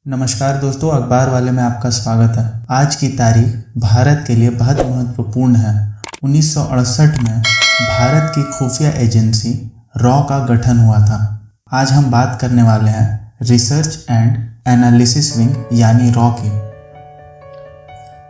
नमस्कार दोस्तों, अखबार वाले में आपका स्वागत है। आज की तारीख भारत के लिए बहुत महत्वपूर्ण है। 1968 में भारत की खुफिया एजेंसी रॉ का गठन हुआ था। आज हम बात करने वाले हैं रिसर्च एंड एनालिसिस विंग यानी रॉ की।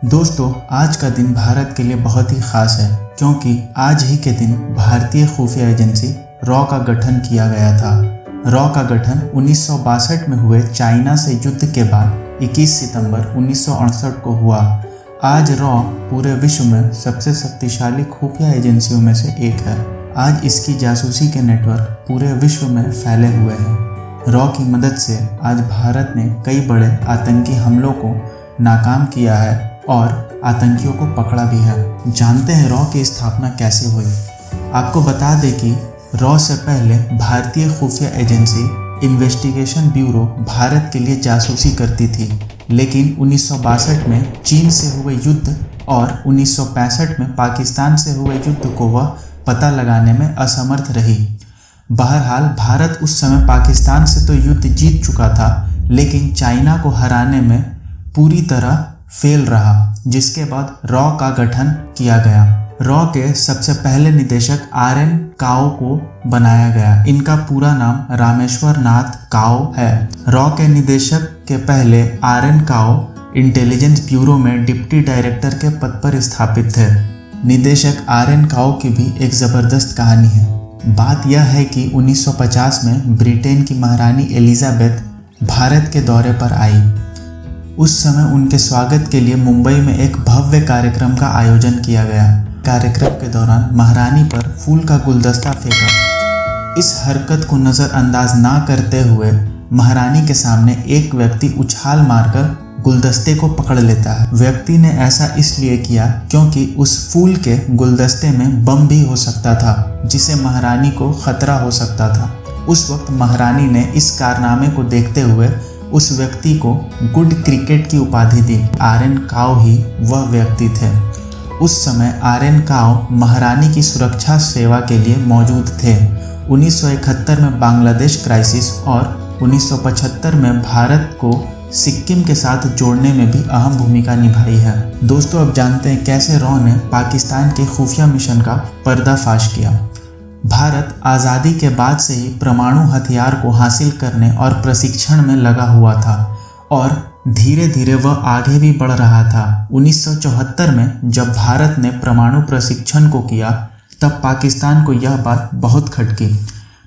दोस्तों, आज का दिन भारत के लिए बहुत ही खास है क्योंकि आज ही के दिन भारतीय खुफिया एजेंसी रॉ का गठन किया गया था। रॉ का गठन 1962 में हुए चाइना से युद्ध के बाद 21 सितंबर 1968 को हुआ। आज रॉ पूरे विश्व में सबसे शक्तिशाली खुफिया एजेंसियों में से एक है। आज इसकी जासूसी के नेटवर्क पूरे विश्व में फैले हुए हैं। रॉ की मदद से आज भारत ने कई बड़े आतंकी हमलों को नाकाम किया है और आतंकियों को पकड़ा भी है। जानते हैं रॉ की स्थापना कैसे हुई। आपको बता दें कि रॉ से पहले भारतीय खुफिया एजेंसी इन्वेस्टिगेशन ब्यूरो भारत के लिए जासूसी करती थी, लेकिन 1962 में चीन से हुए युद्ध और 1965 में पाकिस्तान से हुए युद्ध को वह पता लगाने में असमर्थ रही। बहरहाल भारत उस समय पाकिस्तान से तो युद्ध जीत चुका था, लेकिन चाइना को हराने में पूरी तरह फेल रहा, जिसके बाद रॉ का गठन किया गया। रॉ के सबसे पहले निदेशक RN काओ को बनाया गया। इनका पूरा नाम रामेश्वर नाथ काओ है। रॉ के निदेशक के पहले RN काओ इंटेलिजेंस ब्यूरो में डिप्टी डायरेक्टर के पद पर स्थापित थे। निदेशक RN काओ की भी एक ज़बरदस्त कहानी है। बात यह है कि 1950 में ब्रिटेन की महारानी एलिजाबेथ भारत के दौरे पर आई। उस समय उनके स्वागत के लिए मुंबई में एक भव्य कार्यक्रम का आयोजन किया गया। कार्यक्रम के दौरान महारानी पर फूल का गुलदस्ता फेंका। इस हरकत को नज़रअंदाज ना करते हुए महारानी के सामने एक व्यक्ति उछाल मारकर गुलदस्ते को पकड़ लेता है। व्यक्ति ने ऐसा इसलिए किया क्योंकि उस फूल के गुलदस्ते में बम भी हो सकता था, जिसे महारानी को खतरा हो सकता था। उस वक्त महारानी ने इस कारनामे को देखते हुए उस व्यक्ति को गुड क्रिकेट की उपाधि दी। RN काओ ही वह व्यक्ति थे। उस समय RN काओ महारानी की सुरक्षा सेवा के लिए मौजूद थे। 1971 में बांग्लादेश क्राइसिस और 1975 में भारत को सिक्किम के साथ जोड़ने में भी अहम भूमिका निभाई है। दोस्तों, अब जानते हैं कैसे रॉ ने पाकिस्तान के खुफिया मिशन का पर्दाफाश किया। भारत आज़ादी के बाद से ही परमाणु हथियार को हासिल करने और प्रशिक्षण में लगा हुआ था और धीरे धीरे वह आगे भी बढ़ रहा था। 1974 में जब भारत ने परमाणु प्रशिक्षण को किया, तब पाकिस्तान को यह बात बहुत खटकी।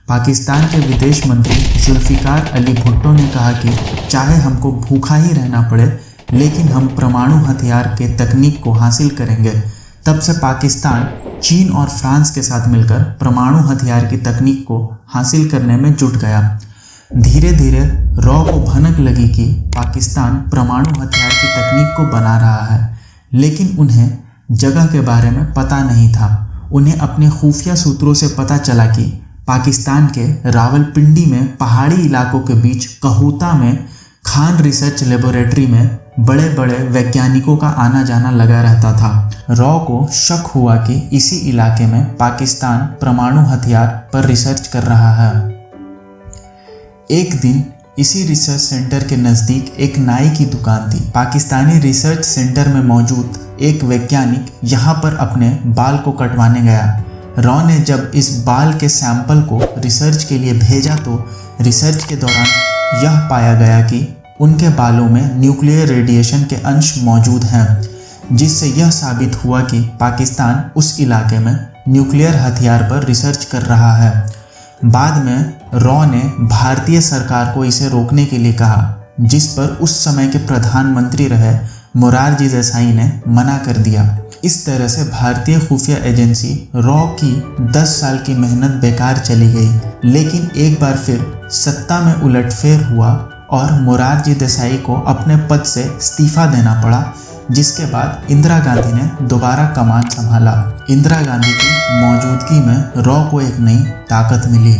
पाकिस्तान के विदेश मंत्री जुल्फिकार अली भुट्टो ने कहा कि चाहे हमको भूखा ही रहना पड़े, लेकिन हम परमाणु हथियार के तकनीक को हासिल करेंगे। तब से पाकिस्तान चीन और फ्रांस के साथ मिलकर परमाणु हथियार की तकनीक को हासिल करने में जुट गया। धीरे धीरे रॉ को भनक लगी कि पाकिस्तान परमाणु हथियार की तकनीक को बना रहा है, लेकिन उन्हें जगह के बारे में पता नहीं था। उन्हें अपने खुफिया सूत्रों से पता चला कि पाकिस्तान के रावलपिंडी में पहाड़ी इलाकों के बीच कहूता में खान रिसर्च लेबोरेटरी में बड़े बड़े वैज्ञानिकों का आना जाना लगा रहता था। रॉ को शक हुआ कि इसी इलाके में पाकिस्तान परमाणु हथियार पर रिसर्च कर रहा है। एक दिन इसी रिसर्च सेंटर के नज़दीक एक नाई की दुकान थी। पाकिस्तानी रिसर्च सेंटर में मौजूद एक वैज्ञानिक यहाँ पर अपने बाल को कटवाने गया। रॉ ने जब इस बाल के सैंपल को रिसर्च के लिए भेजा तो रिसर्च के दौरान यह पाया गया कि उनके बालों में न्यूक्लियर रेडिएशन के अंश मौजूद हैं, जिससे यह साबित हुआ कि पाकिस्तान उस इलाके में न्यूक्लियर हथियार पर रिसर्च कर रहा है। बाद में रॉ ने भारतीय सरकार को इसे रोकने के लिए कहा, जिस पर उस समय के प्रधानमंत्री रहे मोरारजी देसाई ने मना कर दिया। इस तरह से भारतीय खुफिया एजेंसी रॉ की 10 साल की मेहनत बेकार चली गई। लेकिन एक बार फिर सत्ता में उलटफेर हुआ और मोरारजी देसाई को अपने पद से इस्तीफा देना पड़ा, जिसके बाद इंदिरा गांधी ने दोबारा कमान संभाला। इंदिरा गांधी की मौजूदगी में रॉ को एक नई ताकत मिली।